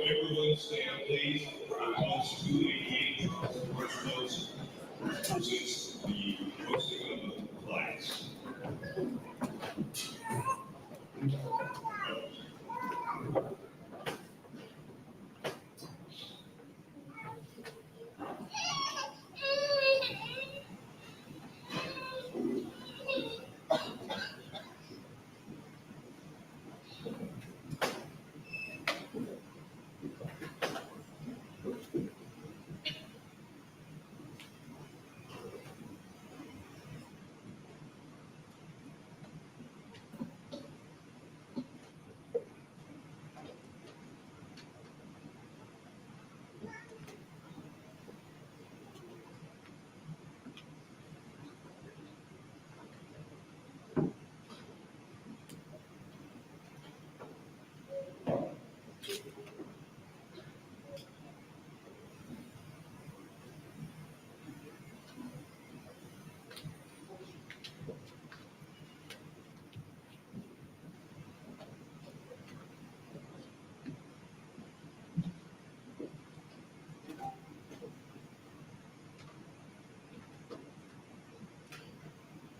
Everyone stand, please. Calls 288 first notes presents the posting of the flags.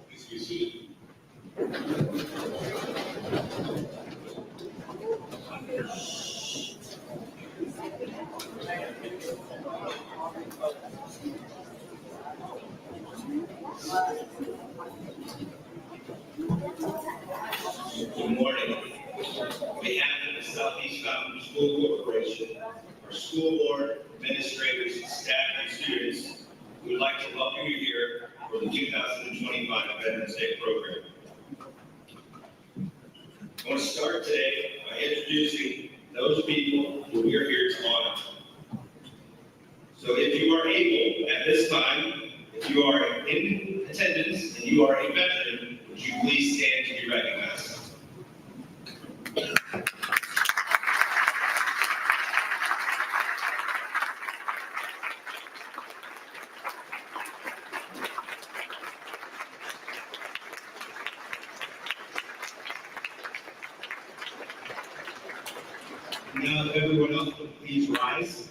Please be seated. Good morning. On behalf of the Southeast Mountain School Corporation, our school board, administrators, staff, and students, we would like to welcome you here for the 2025 Veterans Day program. I want to start today by introducing those people who we are here to honor. So if you are able at this time, if you are in attendance and you are a veteran, would you please stand to be recognized? Now, if everyone else would please rise.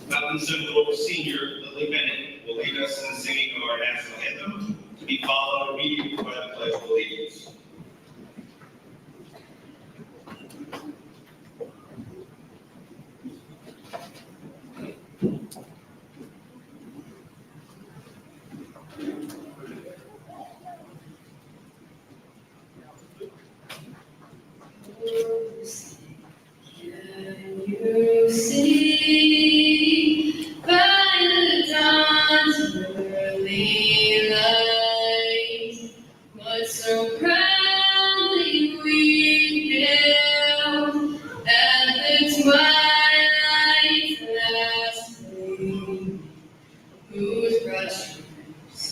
Mountain Central Senior Lily Bennett will lead us in singing of our national anthem, to be followed immediately by the Pledge of Allegiance.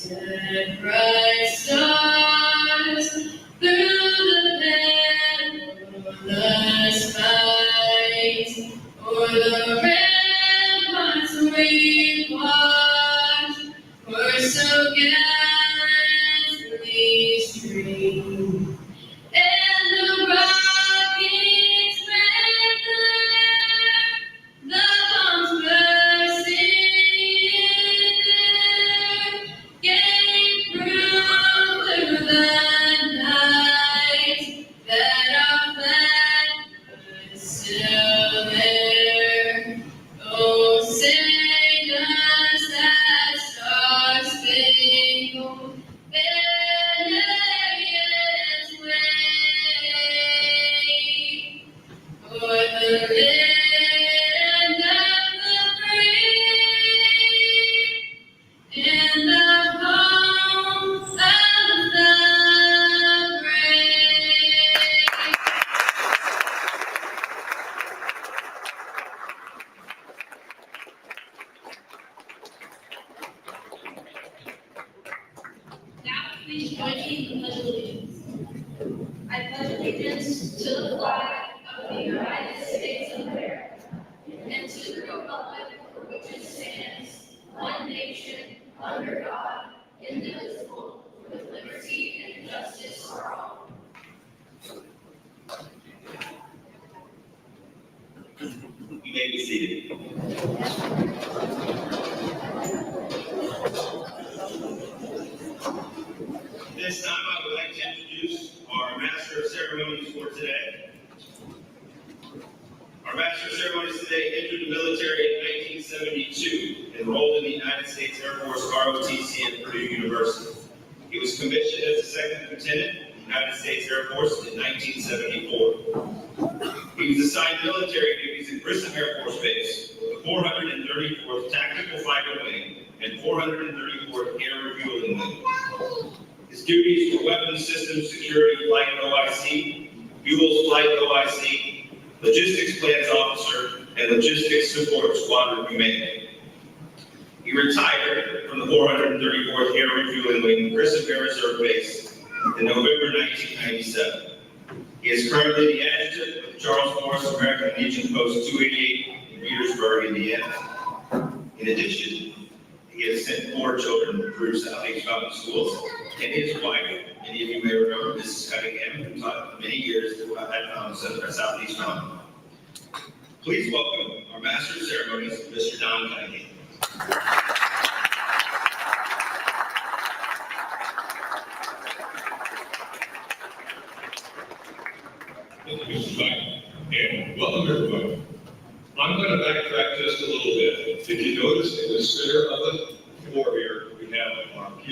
Set bright stars through the perilous fight, o'er the ramparts we watch, were so gallantly streamed, and the rockets red glare, the bombs bursting gave proof through the night that our flag was still there. Oh, sing us that star-spangled banner yet wave, for the land of the free and the home of the brave. Now, please join me in the Pledge of Allegiance. I pledge allegiance to the flag of the United States of America and to the republic for which it stands, one nation, under God, indivisible, with liberty and justice for all. You may be seated. This time, I would like to introduce our Master of Ceremonies for today. Our Master of Ceremonies today entered the military in 1972, enrolled in the United States Air Force ROTC at Purdue University. He was commissioned as a second lieutenant in the United States Air Force in 1974. He was assigned military duties at Grissom Air Force Base, with the 434th Tactical Fighter Wing and 434th Air Refueling Wing. His duties were Weapons Systems Security Flight OIC, Fuels Flight OIC, Logistics Plans Officer, and Logistics Support Squadron Commander. He retired from the 434th Air Refueling Wing, Grissom Air Reserve Base, in November 1997. He is currently the adjutant of the Charles Morris American Legion Post 288 in Petersburg, Indiana. In addition, he has sent 4 children through Southeast Mountain Schools, and his wife, many of you may remember Mrs. Cunningham, who taught many years at Southeast Mountain. Please welcome our Master of Ceremonies, Mr. Don Cunningham. Thank you, Mr. Mike, and welcome everybody. I'm going to backtrack just a little bit. If you notice in the center of the floor here, we have our POW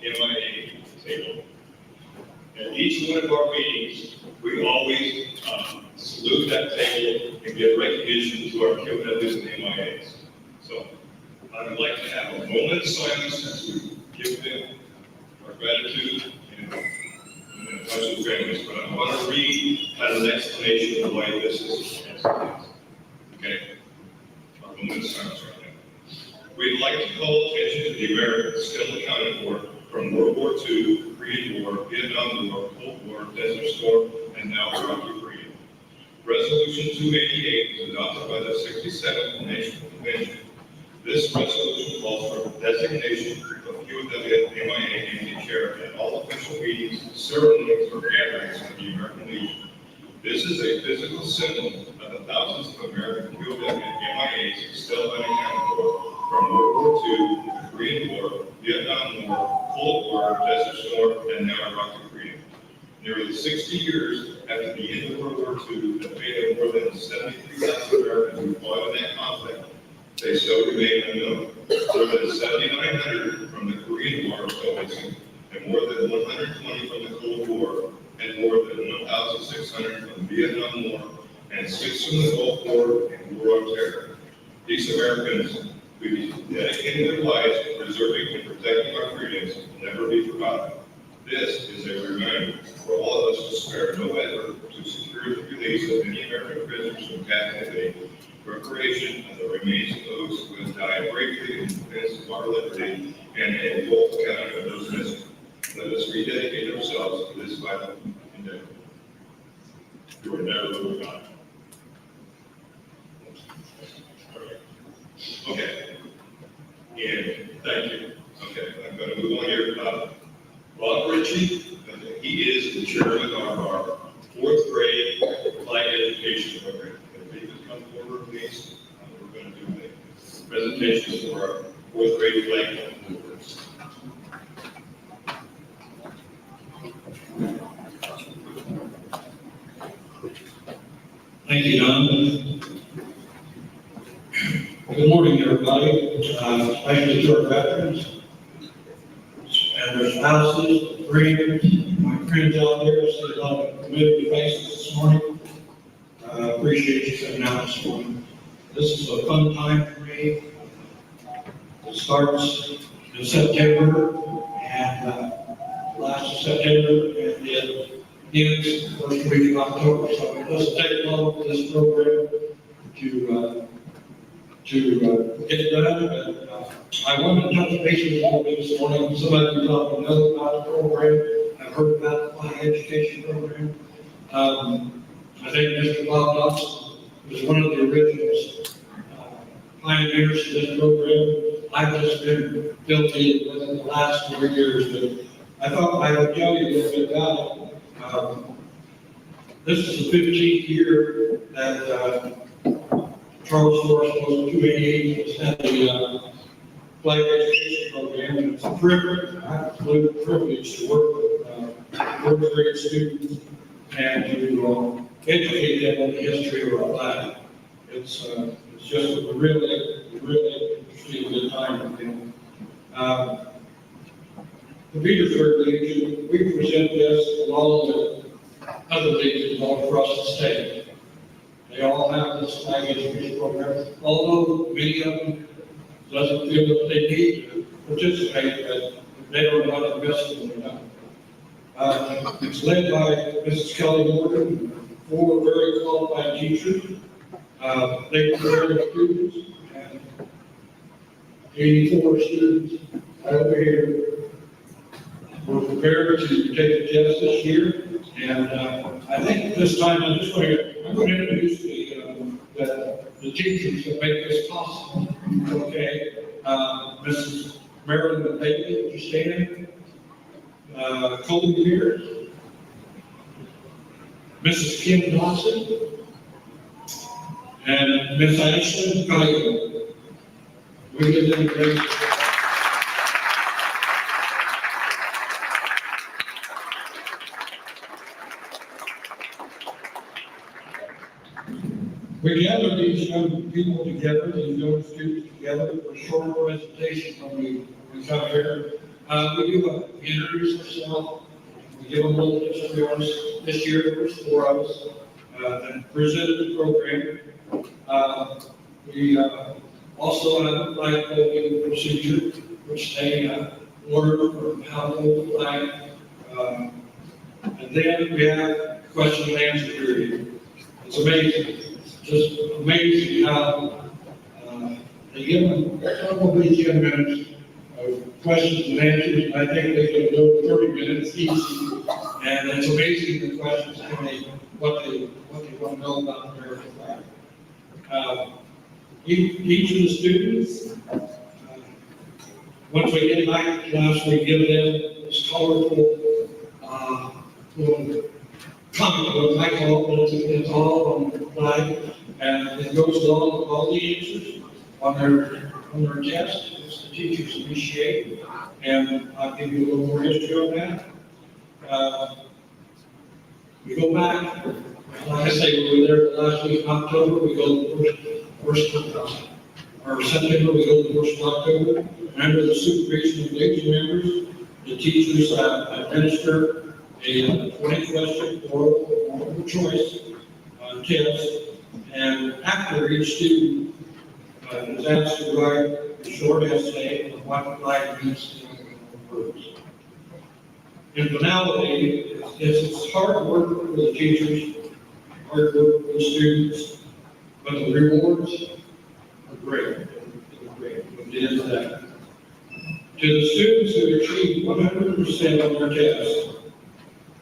MIA table. At each one of our meetings, we always salute that table and give recognition to our POWs and MIAs. So I would like to have a moment of silence as we give them our gratitude and a bunch of families, but I want to read as an explanation of why this is as it is. Okay? Our moment of silence right now. We'd like to call attention to the Americans still accounted for from World War II, Korean War, Vietnam War, Cold War, Desert Storm, and now Iraqi freedom. Resolution 288 was adopted by the 67th National Convention. This resolution calls for designation of POW MIA Indian chair at all official meetings, ceremonies, or gatherings of the American Legion. This is a physical symbol of the thousands of American POW MIAs still unaccounted for from World War II, the Korean War, Vietnam War, Cold War, Desert Storm, and now Iraqi freedom. Nearly 60 years after the end of World War II, the fate of more than 73,000 Americans who fought in that conflict, they still remain unknown. More than 7,900 from the Korean War are still missing, and more than 120 from the Cold War, and more than 1,600 from the Vietnam War, and 6 from the Gulf War and War on Terror. These Americans who dedicated their lives to preserving and protecting our freedoms will never be forgotten. This is a reminder for all of us to spare no effort to secure the release of any American prisoners from captivity, reparation of the remains of those who have died bravely in defense of our liberty, and a full account of those missing. Let us rededicate ourselves to this vital endeavor. You are never forgotten. Okay. And thank you. Okay, I'm going to move on here. Bob Ritchie, he is the chairman of our fourth grade applied education program. If he could come forward, please, we're going to do a presentation for our fourth grade flag movers. Thank you, Don. Good morning, everybody, especially to our veterans and their spouses, friends, my friends out there. I see a lot of familiar faces this morning. Appreciate you coming out this morning. This is a fun time for me. It starts in September and last of September, and it ends the first week of October. So it doesn't take long for this program to get done. But I wanted to touch base with you a little bit this morning. Some of you probably know about the program. I've heard about the fly education program. I think Mr. Bob Dawson was one of the original pioneers of this program. I've just been guilty within the last 4 years, but I thought I would tell you a little bit about it. This is the 15th year that Charles Forrest was 288 has had the flag education program, and it's a privilege, absolute privilege to work with fourth grade students and to educate them on the history of our flag. It's just a really interesting good time for them. The Petersburg Legion, we present this along with other legions all across the state. They all have this flag education program, although many of them doesn't feel that they need to participate, but they don't know how to invest in it. It's led by Mrs. Kelly Morgan, 4 very qualified teachers. They prepare the students, and 84 students over here were prepared to take the test this year. And I think this time I'm going to introduce the teachers that make this possible. Okay, Mrs. Marilyn Bailey, would you stand? Colby Pierce, Mrs. Kim Dawson, and Miss Ashley Geiger. We give them a great. We gather these young people together, these young students together for a short presentation when we come here. We introduce ourselves, we give them a little history on us. This year, there was 4 of us that presented the program. We also have a flag holding procedure, which they learn from how to hold the flag. And then we have question and answer period. It's amazing. Just amazing how they give them probably 10 minutes of questions and answers, and I think they can go 30 minutes each. And it's amazing the questions what they want to know about the American flag. Each of the students, once we get back to class, we give them this colorful little comic book, I call it, it's all on the flag, and it goes along with all the answers on their test. It's the teachers initiate, and I'll give you a little more history on that. We go back, like I say, we were there the last week of October, we go first or September, we go the first of October, and under the supervision of Legion members, the teachers administer a 20-question oral multiple choice test, and after each student is asked to write a short essay on what flag means in words. In finality, it's hard work for the teachers, hard work for the students, but the rewards are great. At the end of that To the students who achieve 100% on their tests,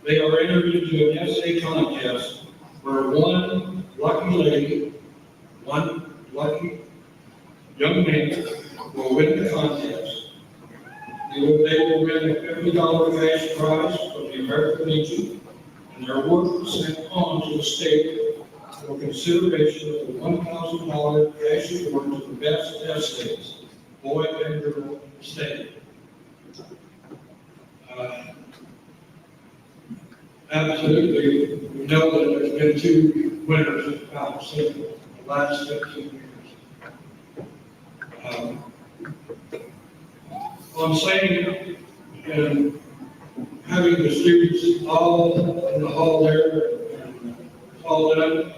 they are entered into an essay contest where one lucky young man will win the contest. They will win a $50 cash prize from the American Legion, and their work is sent on to the state for consideration of the $1,000 cash award to the best essays, boy and girl in the state. Absolutely, we know that there's been two winners of the last 15 years. I'm saying, and having the students all in the hall there, and all done,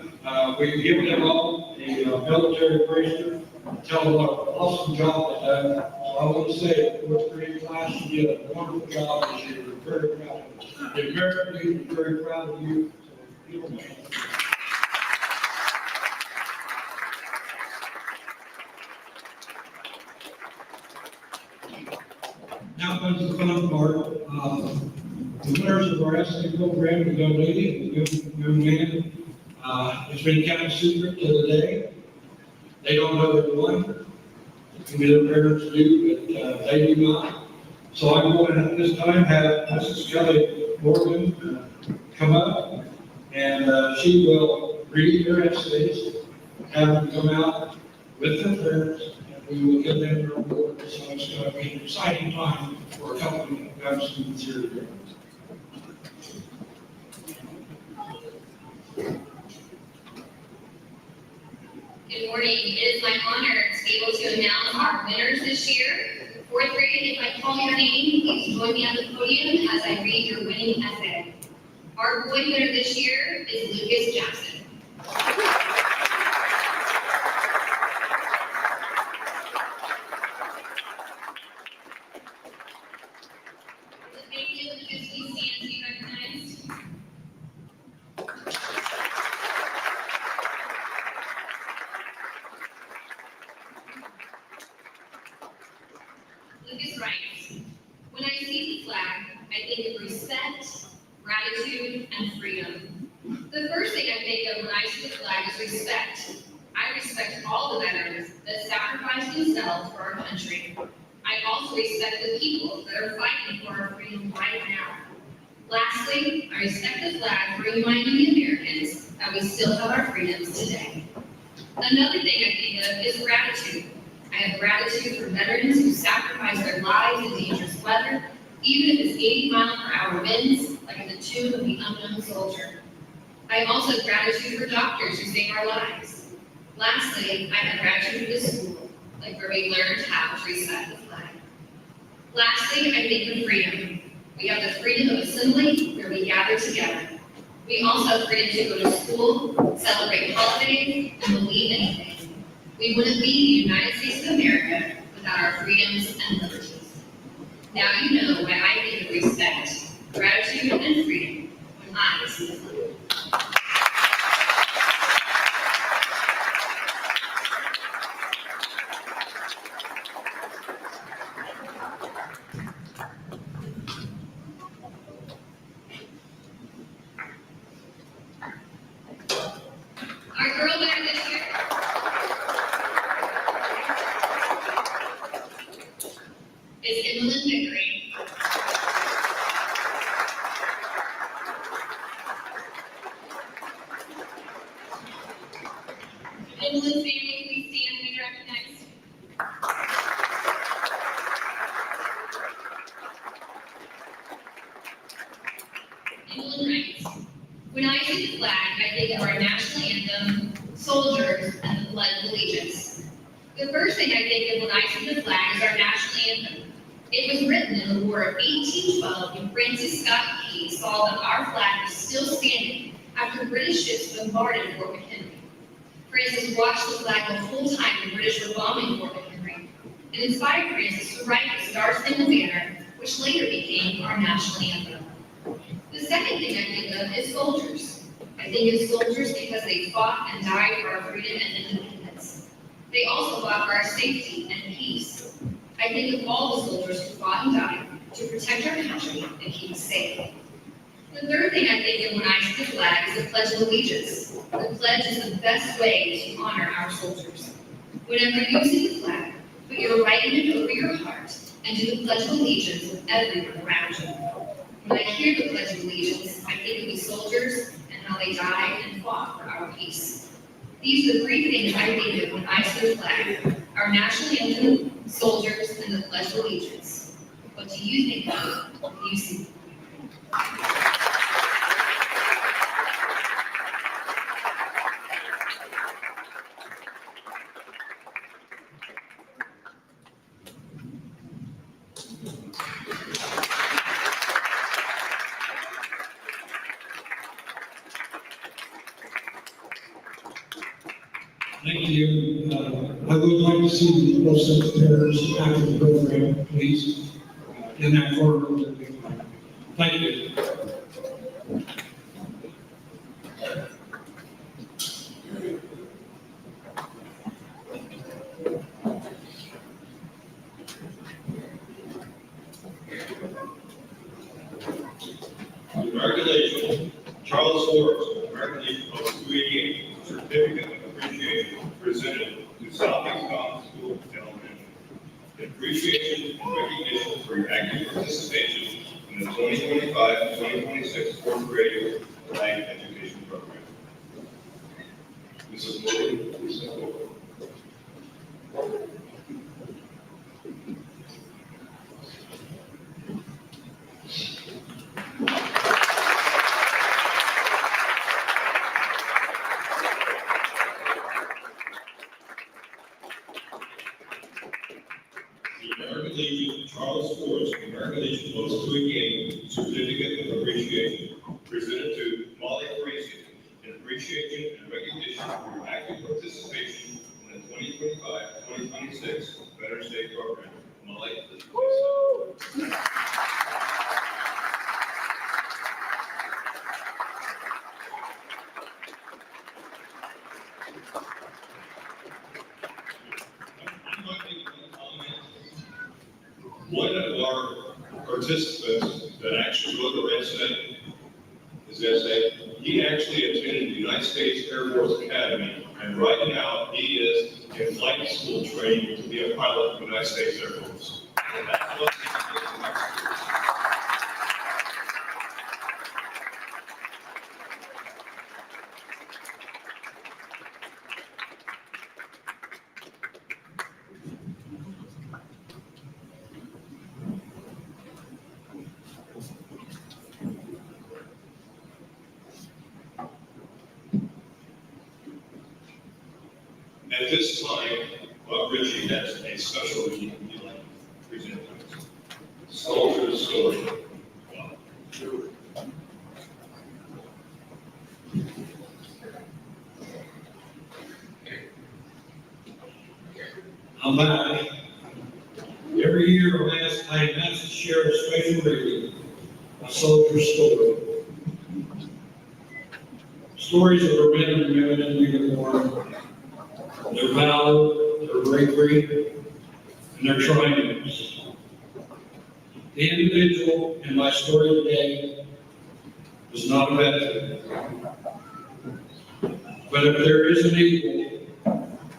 we give them all the military bracelet, tell them what an awesome job they done. So I want to say, fourth grade class, you did a wonderful job this year. We're very proud of you. The American Legion is very proud of you. So, give them a hand. Now comes the fun part. The winners of our essay program, the young lady, the young man, it's been kept a secret to the day. They don't know that won. Maybe their parents do, but they do not. So I'm going to at this time have Mrs. Kelly Morgan come up, and she will read their essays, have them come out with their parents, and we will give them their award. So it's going to be an exciting time for a company who have students here today. Good morning. It is my honor to be able to announce our winners this year. Fourth grade, if I call your name, please join me on the podium as I read your winning essay. Our boy winner this year is Lucas Jackson. Thank you, Lucas. Please stand to be recognized. Lucas writes, when I see the flag, I think of respect, gratitude, and freedom. The first thing I think of when I see the flag is respect. I respect all the veterans that sacrificed themselves for our country. I also respect the people that are fighting for our freedom right now. Lastly, I respect the flag for reminding the Americans that we still have our freedoms today. Another thing I think of is gratitude. I have gratitude for veterans who sacrifice their lives in dangerous weather, even if it's 80-mile-per-hour winds, like in the tomb of the unknown soldier. I also have gratitude for doctors who save our lives. Lastly, I have gratitude for the school, like where we learned how to respect the flag. Lastly, I think of freedom. We have the freedom of assembly, where we gather together. We also have freedom to go to school, celebrate holidays, and believe anything. We wouldn't be the United States of America without our freedoms and liberties. Now you know why I think of respect, gratitude, and freedom when I see the flag. Our girl winner this year is Emily Vickery. Emily's family, please stand and be recognized. Emily writes, when I see the flag, I think of our national anthem, soldiers, and the Pledge of Allegiance. The first thing I think of when I see the flag is our national anthem. It was written in the War of 1812 when Francis Scott Key saw that our flag was still standing after British ships bombarded Fort McHenry. Francis watched the flag the whole time the British were bombing Fort McHenry. It inspired Francis to write the Star-Spangled Banner, which later became our national anthem. The second thing I think of is soldiers. I think of soldiers because they fought and died for our freedom and independence. They also fought for our safety and peace. I think of all the soldiers who fought and died to protect our country and keep us safe. The third thing I think of when I see the flag is the Pledge of Allegiance. The pledge is the best way to honor our soldiers. Whenever you see the flag, put your right hand over your heart and do the Pledge of Allegiance with everyone around you. When I hear the Pledge of Allegiance, I think of these soldiers and how they died and fought for our peace. These are the three things I think of when I see the flag: our national anthem, soldiers, and the Pledge of Allegiance. What do you think of when you see? Thank you. I would like to see the both sets of parents after the program, please, in that corner. That'd be fine. Thank you. Congratulations, Charles Forbes, American Legion Post 288, certificate of appreciation presented to Southeast College School of Elementary. In appreciation and recognition for your active participation in the 2025-2026 fourth grade flag education program. Mrs. Morgan, please step forward. The American Legion Charles Forbes American Legion Post 288 certificate of appreciation presented to Molly Parisi in appreciation and recognition for your active participation in the 2025-2026 Veterans Day program. Molly, please. One of our participants that actually wrote the essay, his essay, he actually attended the United States Air Force Academy, and right now he is in flight school training to be a pilot for the United States Air Force. And that's what At this time, Richie has a special reading he'd like to present to us. Soldier's Story. I'm back. Every year I'm asked to share a special reading, a soldier's story. Stories of our men and women in uniform, their valor, their bravery, and their triumphs. The individual in my story today is not a veteran. But if there is an equal,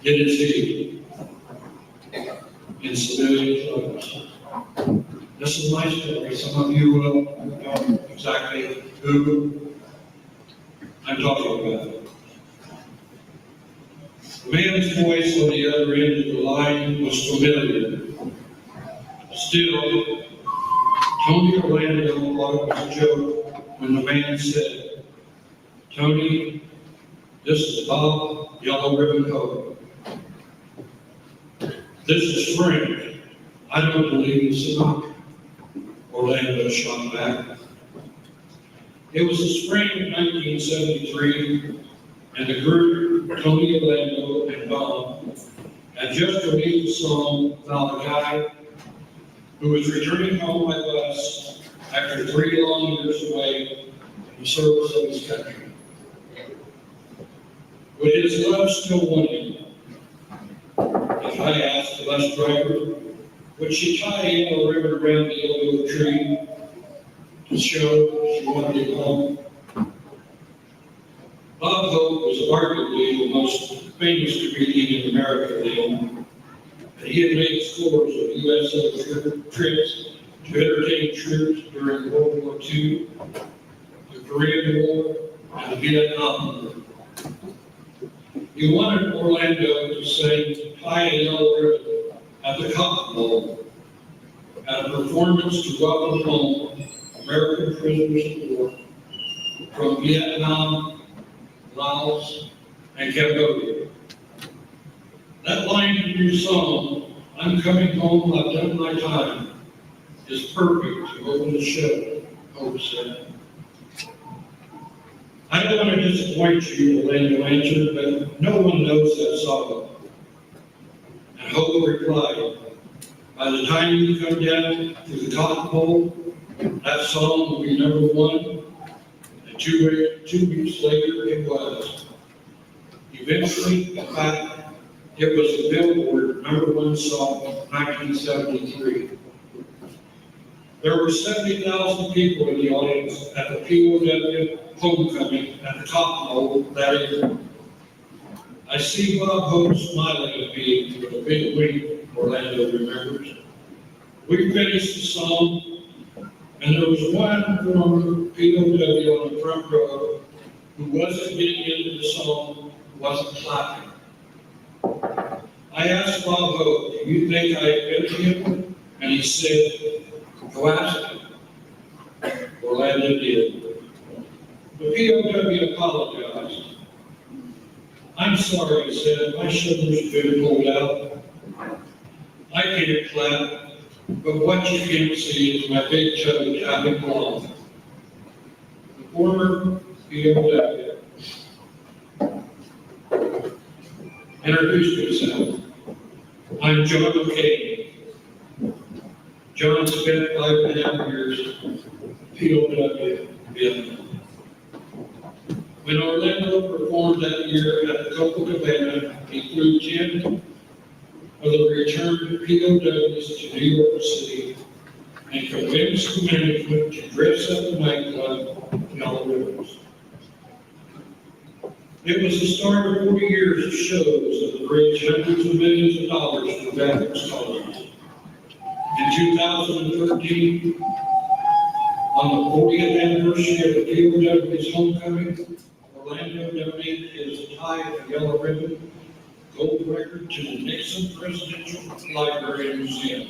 it is he in civilian clothes. This is my story. Some of you will know exactly who I'm talking about. The man's voice on the other end of the line was familiar. Still, Tony Orlando thought it was a joke when the man said, "Tony, this is Bob Yellow Ribbon Coat. This is Frank. I don't believe it's a knock." Orlando shot back. It was the spring of 1973, and the group, Tony Orlando and Bob, had just released a song about a guy who was returning home by bus after 3 long years away in the service of his country. Would his love still want him? If I asked the bus driver, Would she tie a yellow ribbon around the yellow tree to show she wanted to go home? Bob Hope was arguably the most famous comedian in America then, and he had made scores of U.S. trips to entertain troops during World War II, the Korean War, and the Vietnam War. He wanted Orlando to sing "Tie a Yellow Ribbon" at the Cotton Bowl, at a performance to welcome home American prisoners of war from Vietnam, Laos, and Cambodia. That line in your song, "I'm coming home, I've done my time," is perfect to open the show, Hope said. "I don't want to disappoint you," Orlando answered, "but no one knows that song." And Hope replied, "By the time you come down to the Cotton Bowl, that song will be number one." And 2 weeks later, it was. Eventually, in fact, it was the Billboard #1 song of 1973. There were 70,000 people in the audience at the POW homecoming at the Cotton Bowl that year. "I see Bob Hope smiling at me with a big wink," Orlando remembers. "We finished the song, and there was one former POW on the front row who wasn't getting into the song, wasn't clapping. I asked Bob Hope, 'Do you think I offended him?' And he said, 'Go ask him.' Orlando did. The POW apologized. 'I'm sorry,' he said, 'my shoulder's been pulled out. I can't clap, but what you can't see is my big toe tapping along.'" The former POW introduced himself. "I'm John McCain." John spent 5.5 years POW Vietnam. When Orlando performed that year at the Copacabana, he flew 10 of the returned POWs to New York City and convinced the management to dress up the nightclub in yellow ribbons. It was the start of 40 years of shows that would raise hundreds of millions of dollars for veterans causes. In 2013, on the 40th anniversary of the POW's homecoming, Orlando donated his tie of yellow ribbon gold record to the Nixon Presidential Library and Museum.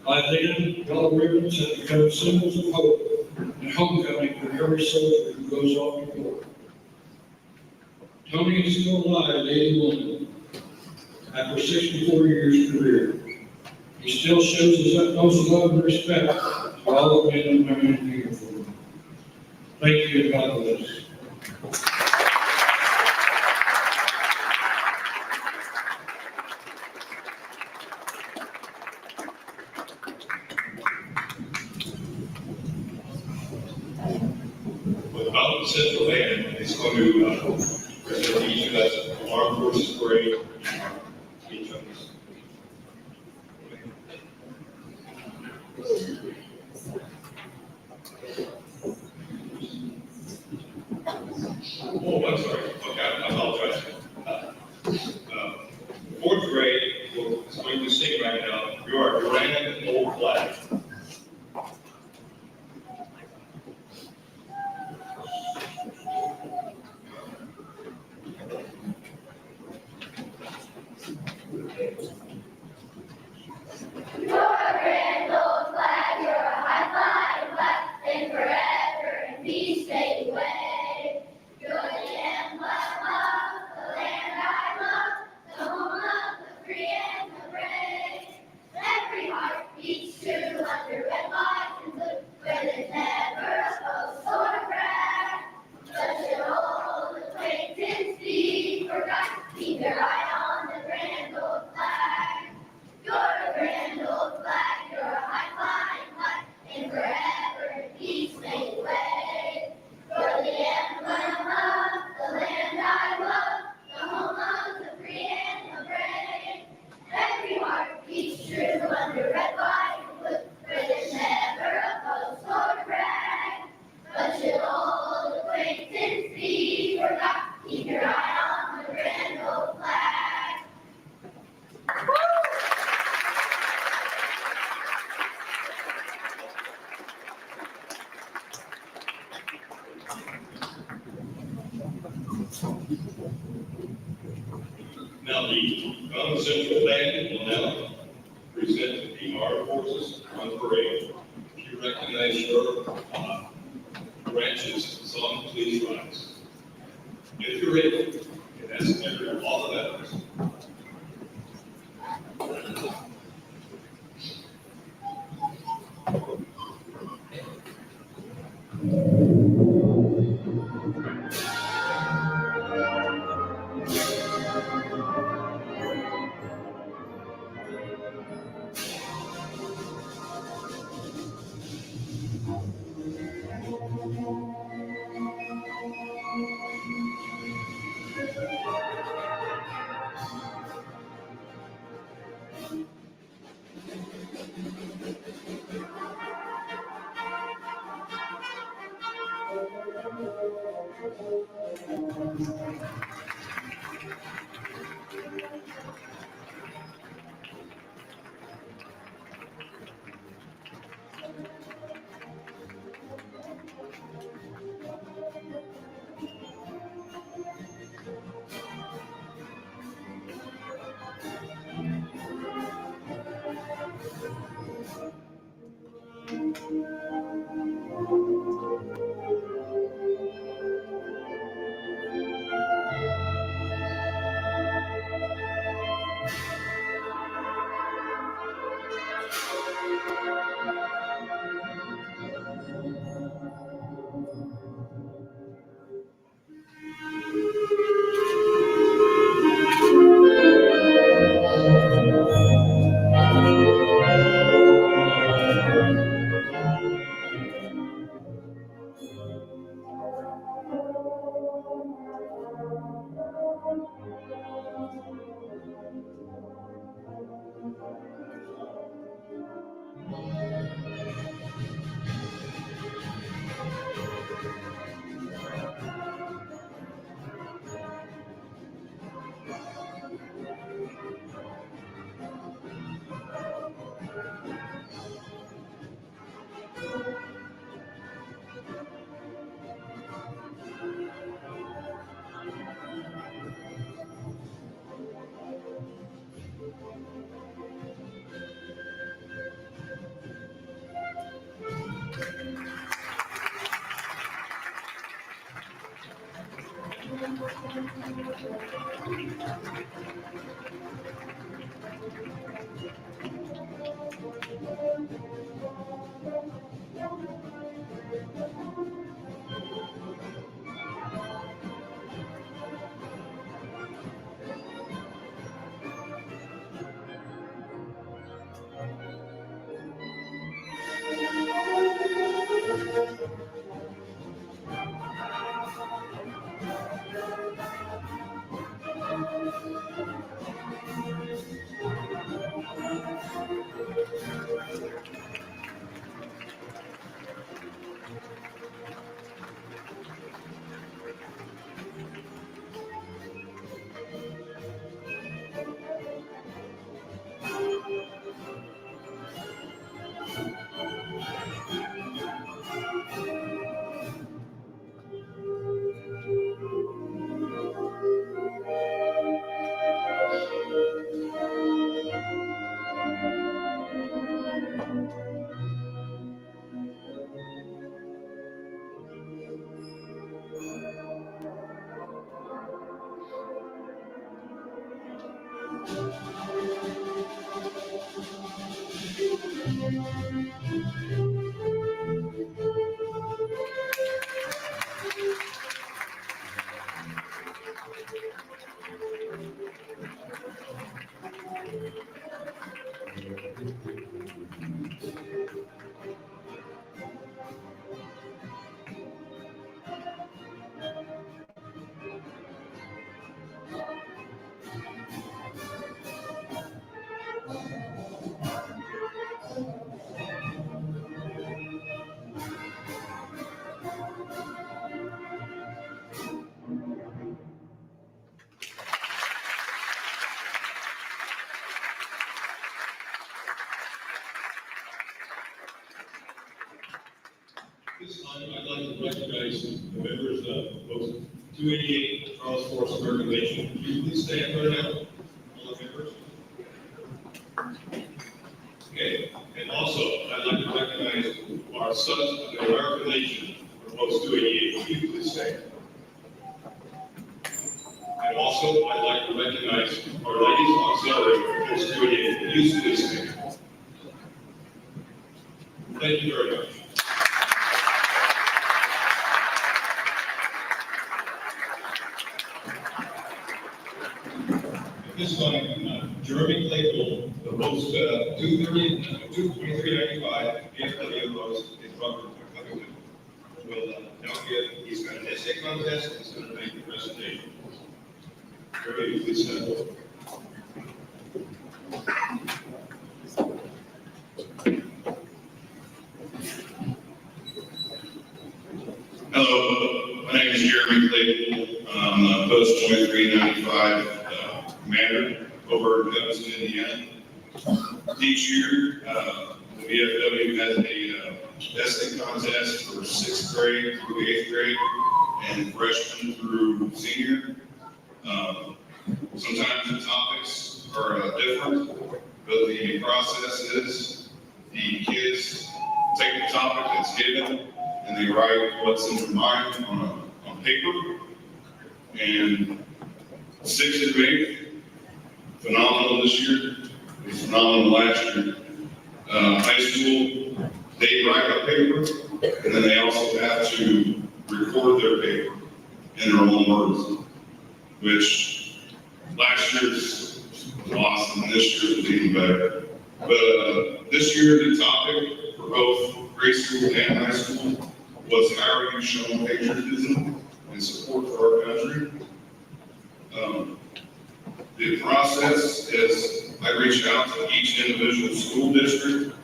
By then, yellow ribbons had become symbols of hope and homecoming for every soldier who goes off to war. Tony is still alive at 81 after 64 years career. He still shows his utmost love and respect to all the men and women in uniform. Thank you, and God bless. With Mountain Central Band is going to present each of us Armed Forces Parade. Each of us. Oh, I'm sorry. Okay, I apologize. Fourth grade is going to sing right now, "Your Grand Old Flag." Your grand old flag, you're a high flying flag, and forever in peace fade away. You're the emblem Now, the Common Central Band will now present the Armed Forces on Parade. If you recognize your branches, song, please rise. If you're ready, and that's every all the veterans. This time, I'd like to recognize the members of both 288 Charles Force Regulation. Can you please stand right now, all the members? Okay, and also, I'd like to recognize our sons of the American Legion for Post 288. Can you please stand? And also, I'd like to recognize our ladies auxiliary for Post 288. Can you please stand? Thank you very much. At this time, Jeremy Claypool, the Post 2395, VFW Post in Covington, will now give, he's got an essay contest, he's going to make the presentation. Jeremy, please stand up. Hello, my name is Jeremy Claypool. I'm Post 2395 commander over in Evanston, Indiana. Each year, the VFW has a essay contest for 6th grade through 8th grade and freshman through senior. Sometimes the topics are different, but the process is the kids take the topic that's given and they write what's in their mind on paper. And 6th through 8th, phenomenal this year, it was phenomenal last year. High school, they write a paper, and then they also have to record their paper in their own words, which last year was awesome, and this year was even better. But this year, the topic for both grade school and high school was how are you showing patriotism and support for our country. The process is I reached out to each individual school district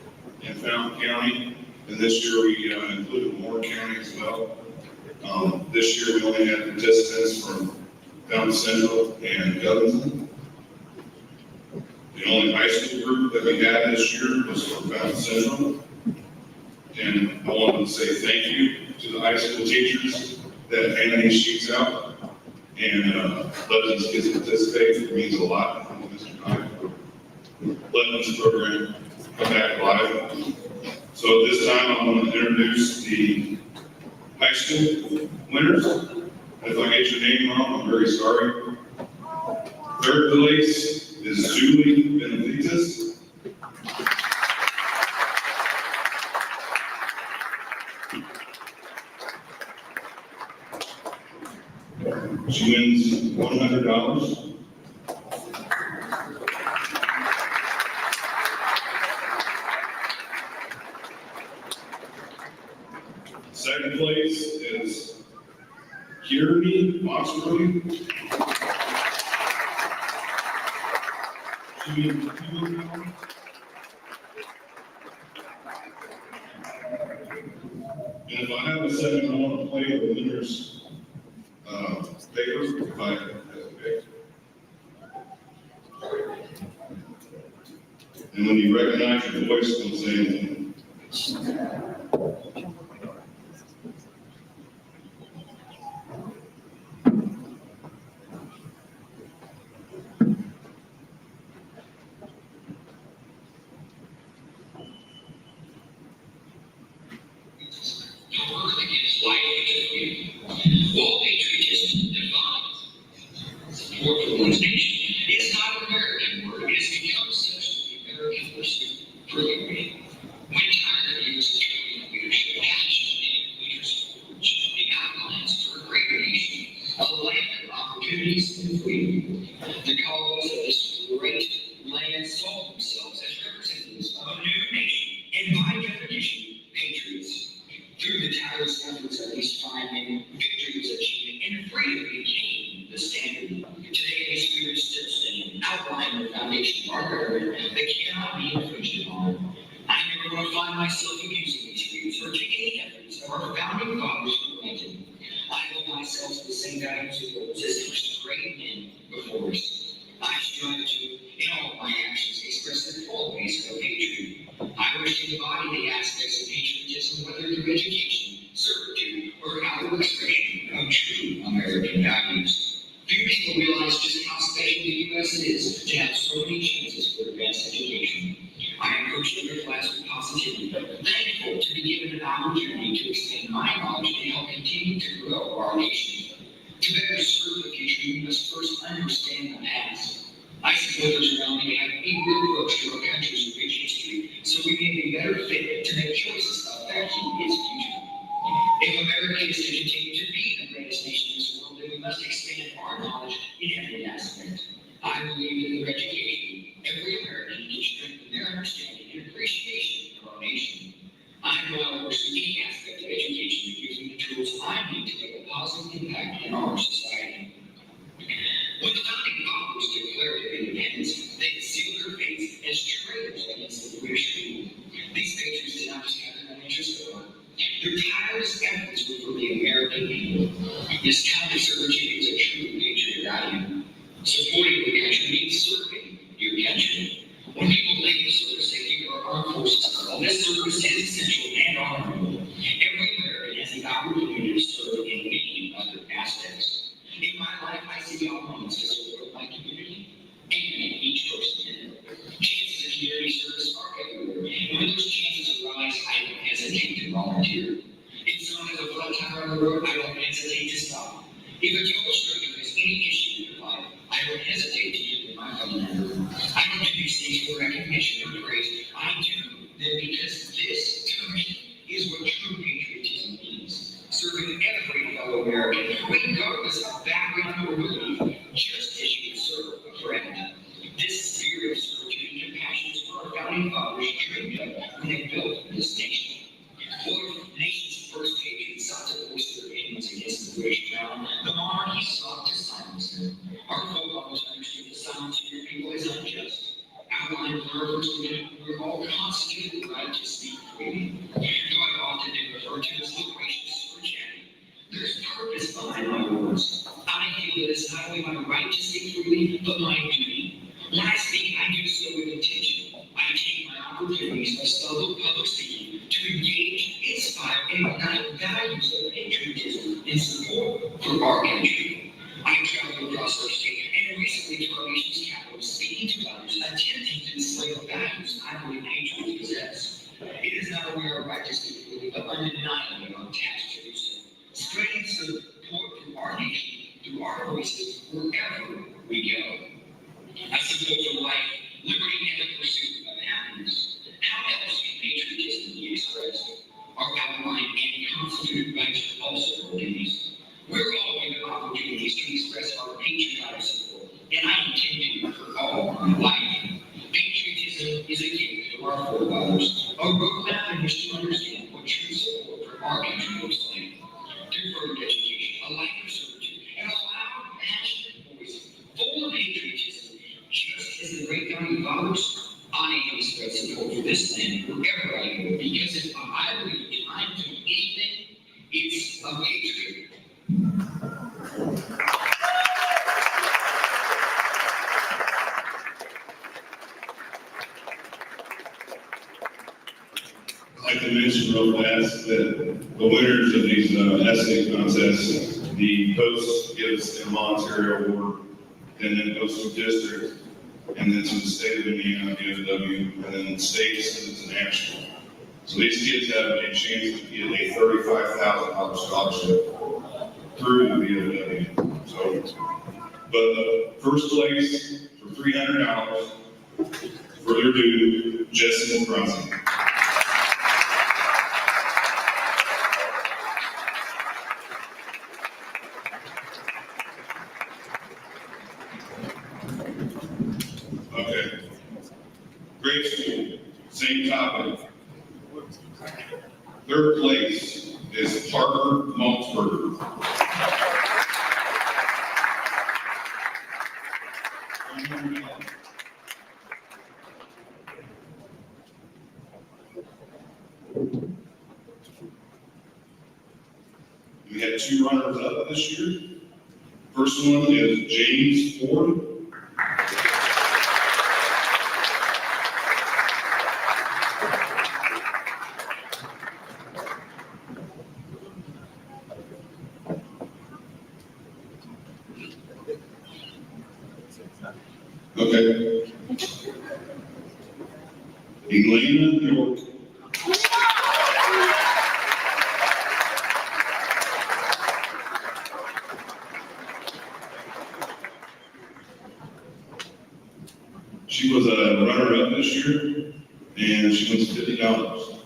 in Fountain County, and this year we included Warren County as well. This year we only had participants from Fountain Central and Covington. The only high school group that we had this year was from Fountain Central. And I wanted to say thank you to the high school teachers that handed these sheets out and let these kids participate. It means a lot. Mr. Knight for letting this program come back alive. So at this time, I'm going to introduce the high school winners. And if I get your name wrong, I'm very sorry. Third place is Julie Benavides. She wins $100. Second place is Kierny Moxley. She wins $200. And if I have a second, I want to play the winners. Paper, if I have okay. And when you recognize your voice, don't say anything. While patriotism defines support for one's nation, it's not an American word. It has become such the American pursuit for liberty. When tired of U.S. training leadership, passion, and leaders forge the outlines for a greater nation, a land of opportunities and freedom. The colonies of this great land saw themselves as representatives of a new nation, and by definition, patriots. Through the tireless efforts of these 5 men, victory was achieved and freedom became the standard. Today, these freedoms still stand, outlining the foundation of our government that cannot be infringed upon. I never want to find myself abusing these freedoms or taking the efforts of our founding fathers for granted. I hold myself to the same values and goals as these great men before us. I strive to, in all of my actions, express the qualities of a patriot. I wish to embody the aspects of patriotism patriotism, whether through education, servitude, or outward expression of true American values. Few people realize just how special the U.S. is to have so many chances for advanced education. I approach your class with positivity, thankful to be given an opportunity to extend my knowledge and help continue to grow our nation. To better serve the future, we must first understand the past. I support those around me have a real approach to our country's rich history, so we may be better fit to make choices affecting its future. If America is to continue to be the greatest nation in this world, then we must expand our knowledge in every aspect. I believe that through education, every American can strengthen their understanding and appreciation of our nation. I know I will pursue any aspect of education that gives me the tools I need to make a positive impact in our society. When the founding fathers declared their independence, they sealed their fates as traitors against the British rule. These patriots did not just have their own interests at heart. Their tireless efforts were for the American people. This kind of servitude is a true patriot value. Supporting the country means serving your country. When people leave the service, they think of our armed forces. While this service is essential and honorable, every American has the opportunity to serve in many other aspects. In my life, I see opportunities to serve my community and each person in it. Chances of community service are everywhere, and when those chances arise, I don't hesitate to volunteer. If someone has a flat tire on the road, I don't hesitate to stop. If a total stranger has any issue in their life, I don't hesitate to give them my phone number. I don't do these things for recognition or praise. I do them because this, to me, is what true patriotism means. Serving every fellow American, regardless of background or ability, just as you would serve a friend. This spirit of servitude and compassion is what our founding fathers dreamed of when they built this nation. One of the nation's first patriots sought to voice their opinions against the British crown. The monarchy sought to silence them. Our forefathers understood that silencing your people is unjust. Outlined in our First Amendment, we're all constituted the right to speak freely. Though I've often been referred to as loquacious or chatty, there's purpose behind my words. I feel that it's not only my right to speak freely, but my duty. When I speak, I do so with intention. I take my opportunities of public speaking to engage, inspire, and ignite values of patriotism and support for our country. I have traveled across our state and recently to our nation's capital, speaking to others, attempting to display the values I believe patriots possess. It is not only our right to speak freely, but undeniably our task to do so. Spreading support for our nation through our voices wherever we go. I support for life, liberty, and the pursuit of happiness. How else can patriotism be expressed? Our outlined and constituted rights are also our duties. We're all given opportunities to express our patriotic support, and I intend to for all my life. Patriotism is a gift of our forefathers, a roadmap in which to understand what true support for our country looks like. Through further education, a life of servitude, and a loud, passionate voice full of patriotism, just as the great founding fathers, I am spread support for this land wherever I go, because if I believe if I'm doing anything, it's a patriot. I'd like to mention real fast that the winners of these essay contests, the Post gives a monetary award, and then Postal District, and then to the state of Indiana, VFW, and then the state sends it to national. So these kids have a chance to get a $35,000 scholarship through the VFW. So, but first place for $300 for their due, Jesse Brunson. Okay. Grade school, same topic. Third place is Parker Maltzberger. We had two runners up this year. First one is James Ford. Okay. Elena York. She was a runner-up this year, and she wins $50.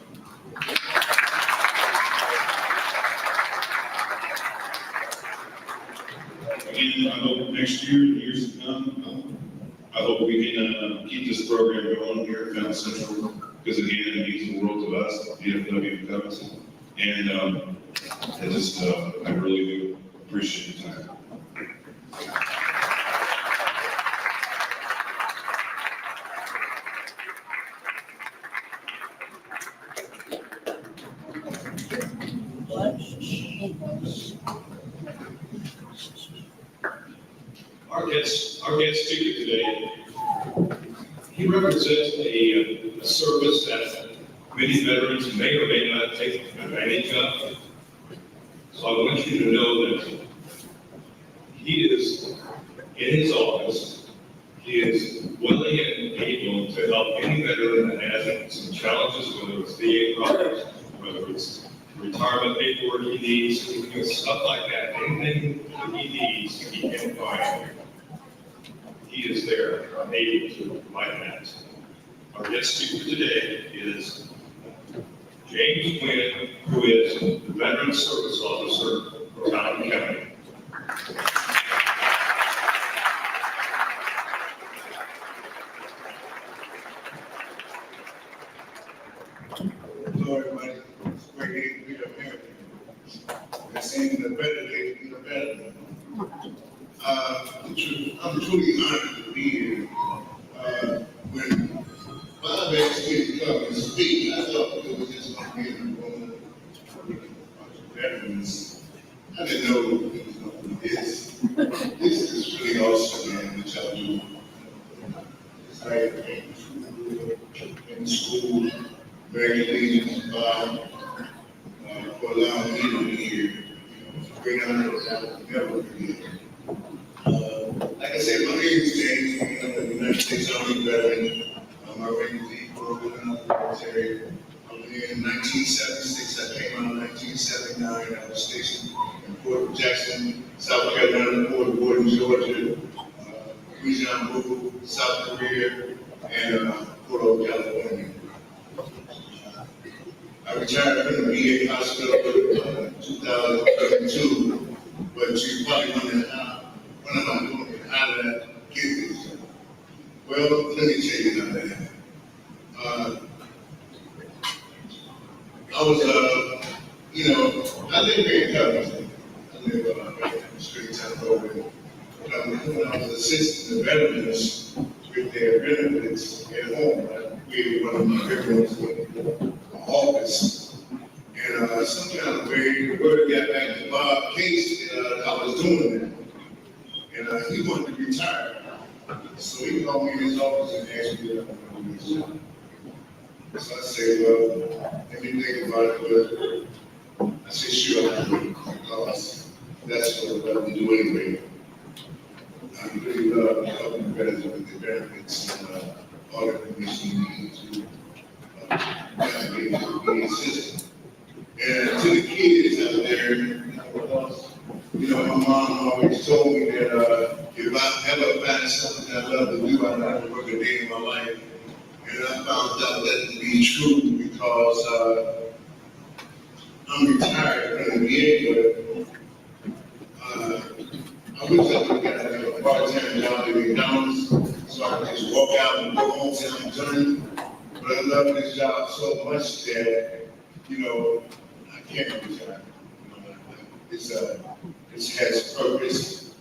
Again, I hope next year, and years to come, I hope we can keep this program going here at Fountain Central, because again, it means the world to us, DFW and Covington. And I really do appreciate your time. Our guest speaker today, he represents a service that many veterans may or may not take advantage of. So I want you to know that he is in his office. He is willing and able to help any veteran that has some challenges, whether it's VA problems, whether it's retirement paperwork he needs, stuff like that. Anything that he needs, he can find. He is there, able to provide that. Our guest speaker today is James Quinn, who is the Veteran Service Officer for Fountain County. Hello, everybody. It's a great day to be American. It seems the better day to be a veteran. I'm truly honored to be here. When Bob asked me to come and speak, I thought it was just going to be in a room with a bunch of veterans. I didn't know it was going to be this. This is really awesome, man, what y'all do. It's like in school, very pleased for allowing me to be here. It's a great honor that I will never forget. Like I said, my name is James. I'm a United States Army veteran. I'm already lead program in the military. I'm in 1976. I came out in 1979. I was stationed in Fort Jackson, South Carolina, Fort Gordon, Georgia, Louisiana, South Korea, and Port Oak, California. I retired from the VA hospital in 2022, but you probably wondering what am I doing? How did I get this? Well, let me tell you how that happened. I was, I live here in Covington. I live straight town over. When I was assisting the veterans with their benefits at home, I created one of my veterans with office. And sometime the word got back to Bob Case that I was doing that. And he wanted to retire. So he called me in his office and asked me if I wanted to do this job. So I said, well, let me think about it. But I said, sure, I'll do it, because that's what I do anyway. I really love helping veterans with their benefits and all the information you need to be assistant. And to the kids out there, my mom always told me that if I ever find something I love to do, I don't have to work a day in my life. And I found out that to be true because I'm retired from the VA, but I wish I could get a part-time job at McDonald's so I could just walk out and go home and I'm done. But I love this job so much that, I can't retire. It has purpose.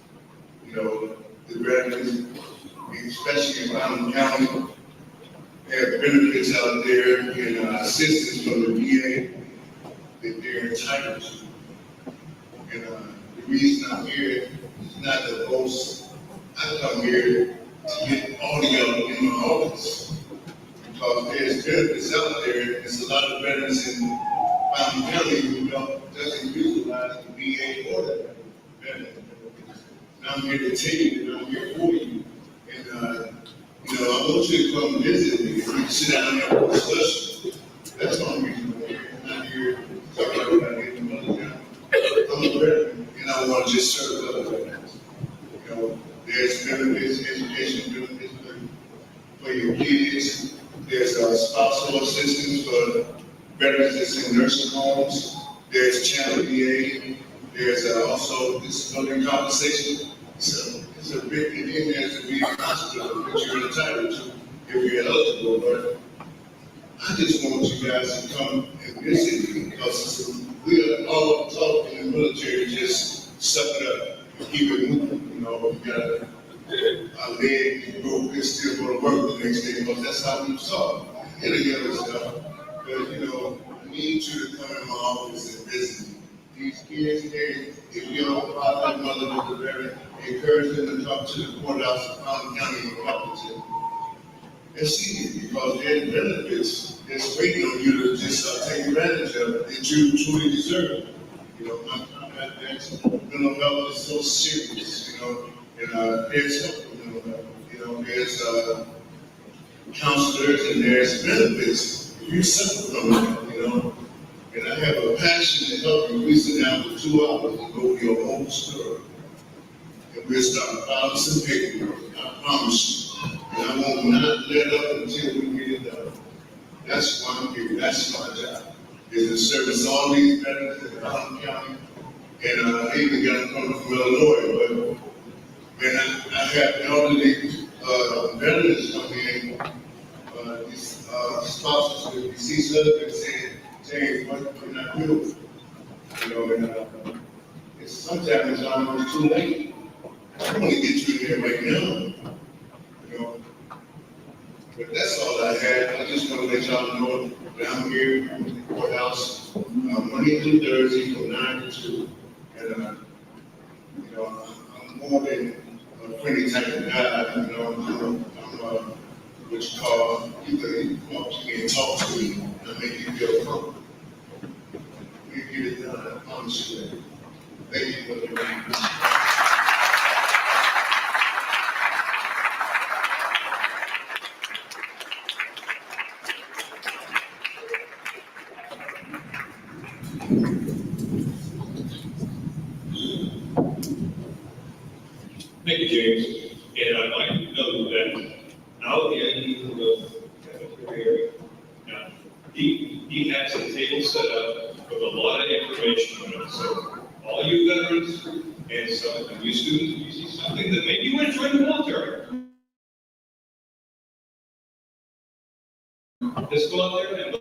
The veterans, especially in Fountain County, have benefits out there and assistance from the VA that they're entitled to. And the reason I'm here is not to boast. I come here to get all of y'all in my office because there's benefits out there. There's a lot of veterans in Fountain County who doesn't utilize the VA or the veterans. And I'm here to tell you that I'm here for you. And I want you to come visit me, we can sit down and have a discussion. That's the only reason I'm not here talking about getting money down. I'm a veteran, and I want to just serve other veterans. You know, there's benefits, education benefits for your kids. There's spousal assistance for veterans that's in nursing homes. There's child VA. There's also disability compensation. So it's a big thing in there to be hospital, which you're entitled to if you're eligible. But I just want you guys to come and visit me because we are all taught in the military to just suck it up and keep it moving. You know, we got our leg broke, we still going to work the next day because that's how we taught. And the other stuff. But you know, I need you to come in my office and visit me. These kids, if your father and mother was a veteran, encourage them to come to the courthouse of Fountain County or Washington and see it because there's benefits that's waiting on you to just take advantage of it that you truly deserve. You know, my mental health is so serious, you know, and there's help for mental health. You know, there's counselors and there's benefits. If you suffer from that, you know, and I have a passion to help you. We sit down for 2 hours and go over your whole story. And we'll start filing some paperwork, I promise you. And I will not let up until we get it done. That's why I'm here. That's my job. Is to service all these veterans in Fountain County. And I even got to come from Illinois. But man, I have elderly veterans come in, these spouses with deceased husbands saying, James, what can I do? You know, and it's sometimes it's almost too late. I want to get you in there right now. You know, but that's all I had. I just want to let y'all know that I'm here at the courthouse Monday through Thursday from 9 to 2. And you know, I'm more than a friendly type of guy. You know, I'm what you call you can come up to me and talk to me and make you feel comfortable. We get it done. I promise you that. Thank you for the rain. Thank you, James. And I'd like to know that out in the cafeteria area, now, he has a table set up with a lot of information on it. So all you veterans and some of you students, if you see something that maybe you want to join the military, just go out there and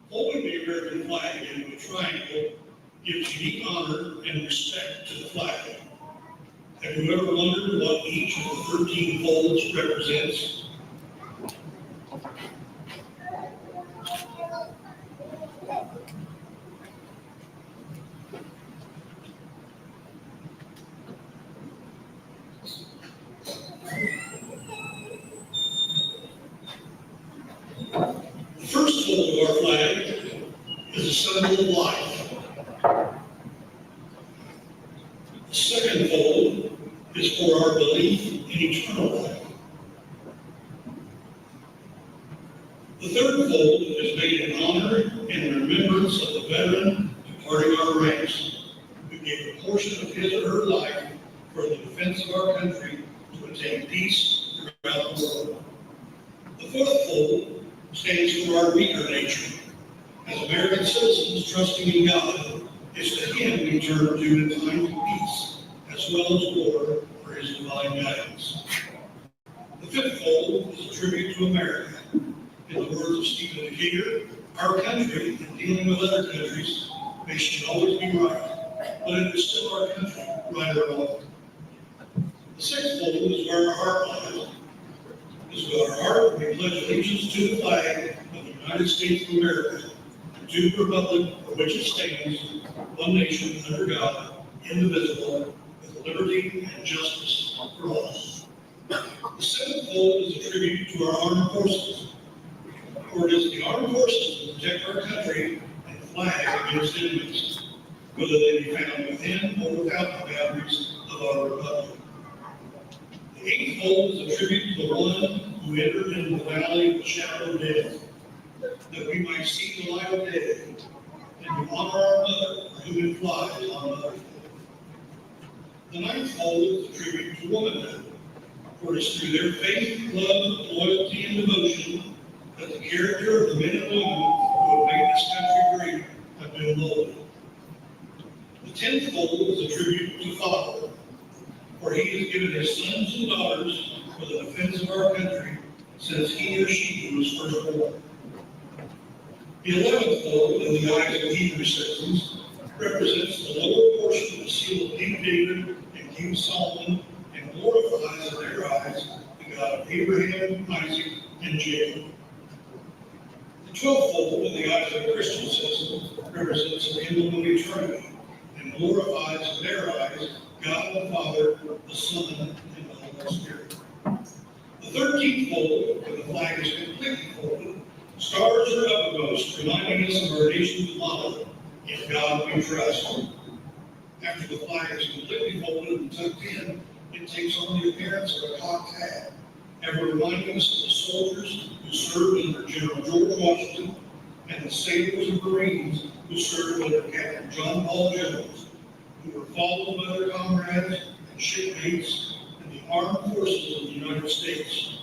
Holding the American flag in a triangle gives unique honor and respect to the flag. Have you ever wondered what each of the 13 folds represents? The first fold of our flag is a symbol of life. The second fold is for our belief in eternal life. The third fold is made in honor and remembrance of the veteran departing our ranks, who gave a portion of his or her life for the defense of our country to attain peace throughout the world. The fourth fold stands for our weaker nature. As American citizens trusting in God, it's to Him we turn to in times of peace, as well as war, for His divine guidance. The fifth fold is a tribute to America. In the words of Stephen Decatur, our country, in dealing with other countries, may should always be right, but it is still our country, right or wrong. The sixth fold is where our heart lies. Is with our heart, we pledge allegiance to the flag of the United States of America, and to the republic for which it stands, one nation under God, indivisible, with liberty and justice for all. The seventh fold is a tribute to our armed forces. For it is the armed forces that protect our country and flag against enemies, whether they be found within or without the boundaries of our republic. The eighth fold is a tribute to the one who entered into the valley of the shadow of death, that we might see the light of day, and to honor our mother, for whom it flies on Mother's Day. The ninth fold is a tribute to womanhood, for it is through their faith, love, loyalty, and devotion that the character of the men and women who have made this country great have been molded. The 10th fold is a tribute to Father, for He has given His sons and daughters for the defense of our country since he or she was first born. The 11th fold, in the eyes of Hebrew citizens, represents the lower portion of the seal of King David and King Solomon and glorifies in their eyes the God of Abraham, Isaac, and Jacob. The 12th fold, in the eyes of a Christian citizen, represents the emblem of eternity and glorifies in their eyes God the Father, the Son, and the Holy Spirit. The 13th fold, when the flag is completely folded, stars are uppermost, reminding us of our nation's motto, "In God we trust." After the flag is completely folded and tucked in, it takes on the appearance of a cocked hat, ever reminding us of the soldiers who served under General George Washington and the sailors and Marines who served under Captain John Paul Jones, who were followed by their comrades and shipmates in the armed forces of the United States,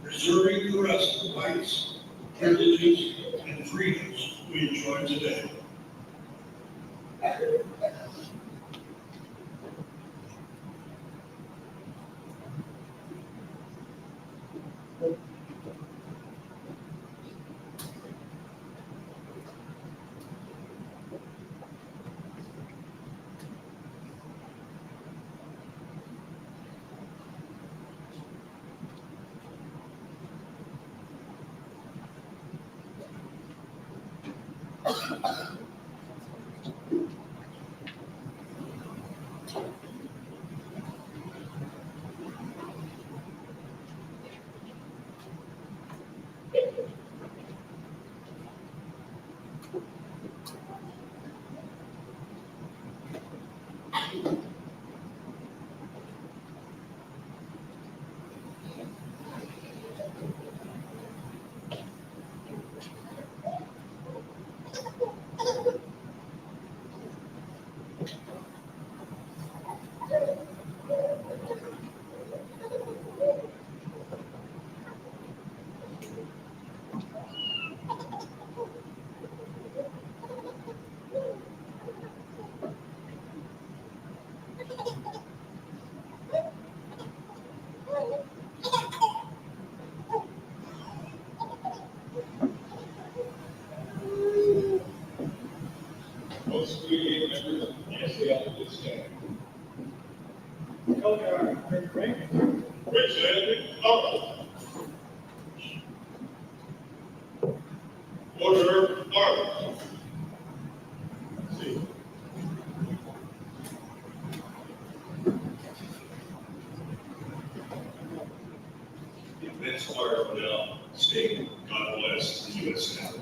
preserving for us the rights, privileges, and freedoms we enjoy today. Raise your hand. Oh. Order, order. See. The events are now saying, God bless the USA.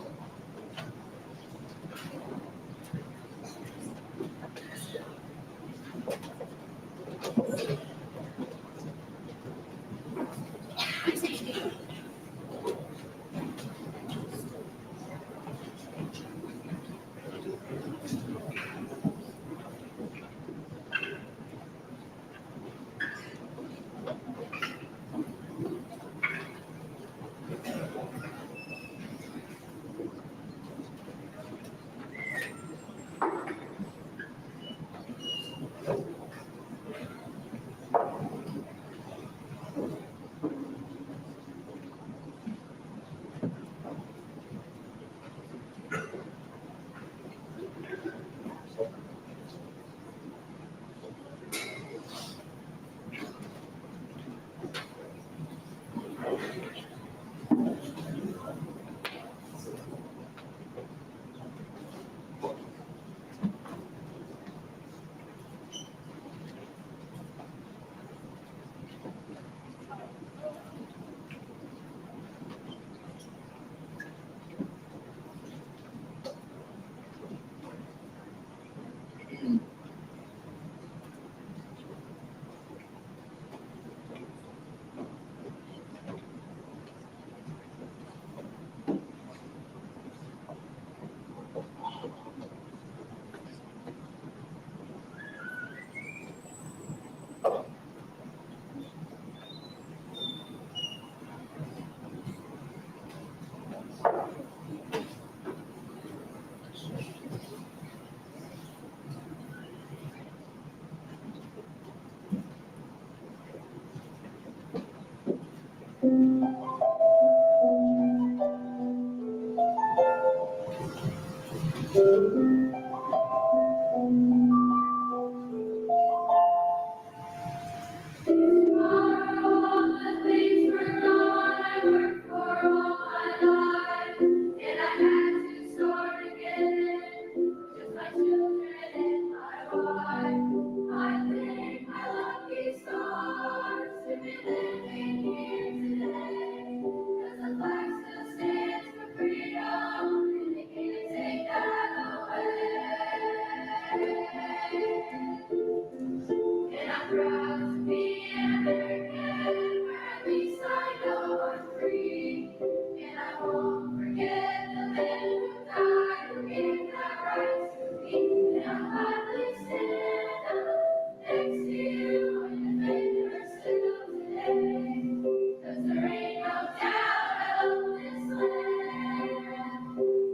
And I'm proud to be an American, where at least I know I'm free. And I won't forget the men who died who gave that right to me. And I'll gladly stand up next to you and defend your still today. 'Cause there ain't no doubt I love this land.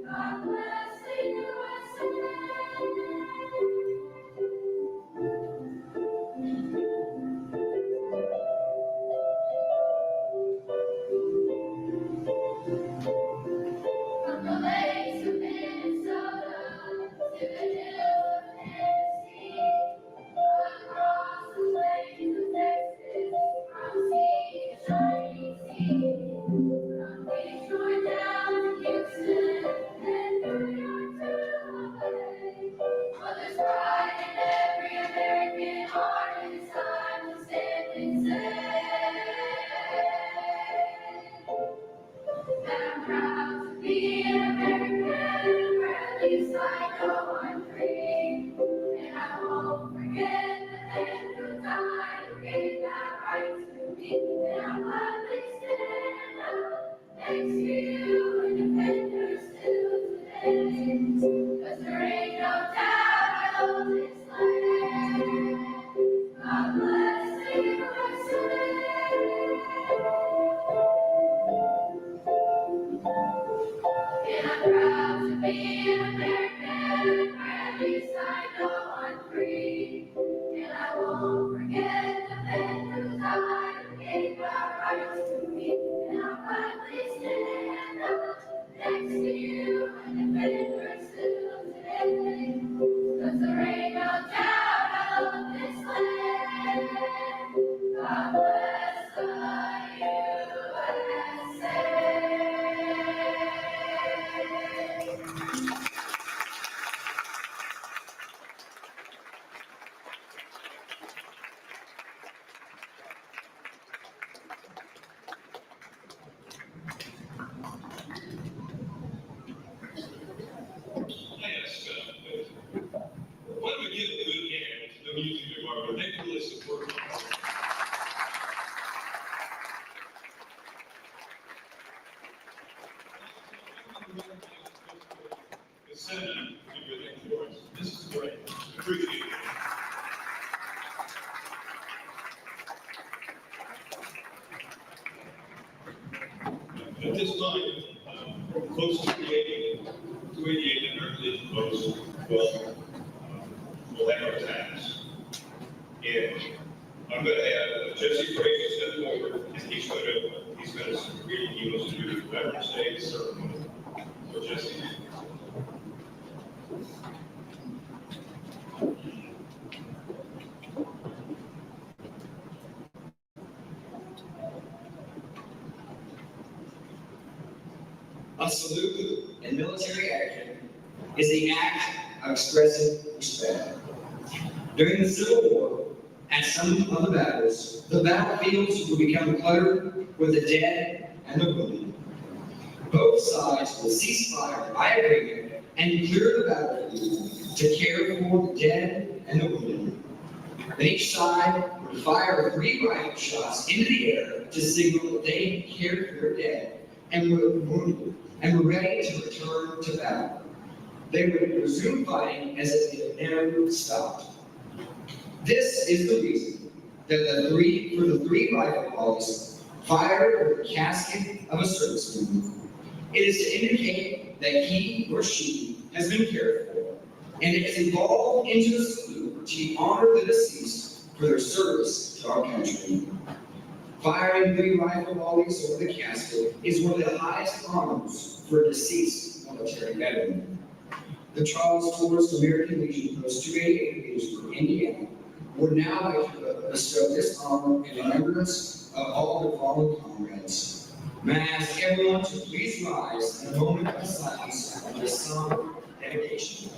God bless the USA. From the lakes of Minnesota to the hills of Tennessee, across the plains of Texas, from sea to shining sea, from Detroit down to Houston and New York to LA. Well, there's pride in every American heart, and it's time to stand and say. And I'm proud to be an American, where at least I know I'm free. And I won't forget the men who died, who gave that right to me. And I'll gladly stand up next to you and defend her still today. 'Cause there ain't no doubt I love this land. God bless the USA. And I'm proud to be an American, where at least I know I'm free. And I won't forget the men who died and gave our rights to me. And I'll gladly stand up next to you and defend her still today. everything for us. This is great. Appreciate it. At this time, close to 288 and our Legion folks will have our tax. And I'm going to have Jesse Frazier step forward, and he's going to read, he wants to do the Veterans Day ceremony. So Jesse. A salute in military action is the act of expressing respect. During the Civil War, at some of the battles, the battlefields would become cluttered with the dead and the wounded. Both sides would cease fire by agreement and clear the battlefield to care for the dead and the wounded. Then each side would fire 3 rifle shots into the air to signal that they cared for their dead and were wounded and were ready to return to battle. They would resume fighting as if they had never stopped. This is the reason that the 3 rifle volleys fired over the casket of a serviceman. It is to indicate that he or she has been cared for, and it has evolved into a salute to honor the deceased for their service to our country. Firing 3 rifle volleys over the casket is one of the highest honors for a deceased military veteran. The Charles Forrest American Legion Post 288 in Petersburg, Indiana, would now like to bestow this honor in remembrance of all their fallen comrades. May I ask everyone to please rise in a moment of silence for this somber dedication.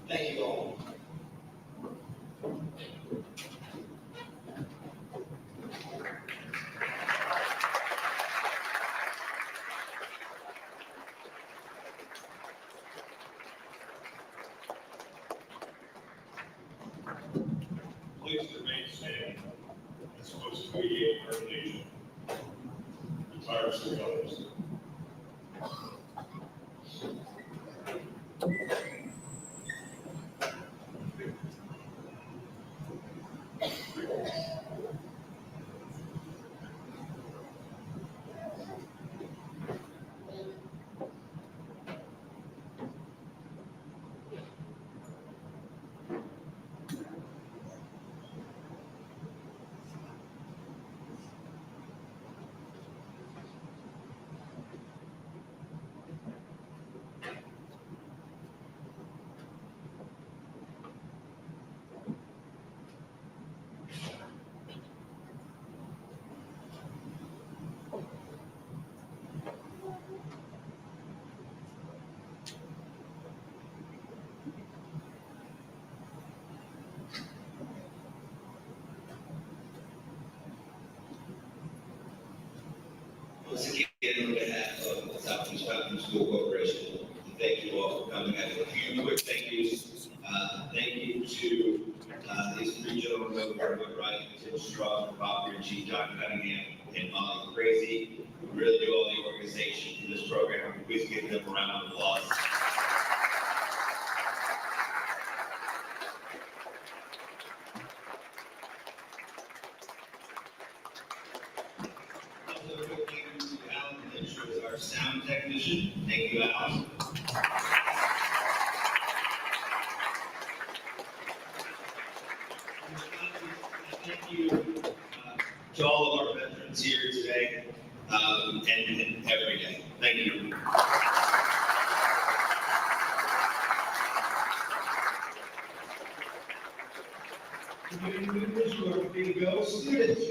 Thank you all. Please remain standing. It's supposed to be our Legion. Retired civilians. celebration. And thank you all for coming. I have a few quick thank yous. Thank you to these three gentlemen over at Wright, Tim Strong, Bob Ritchie, John Cunningham, and Molly Crazy, who really do all the organization for this program. Please give them a round of applause. Also, a quick thank you to Alan Lynch, who is our sound technician. Thank you, Alan. Thank you to all of our veterans here today and every day. Thank you. Community members who are free to go, students.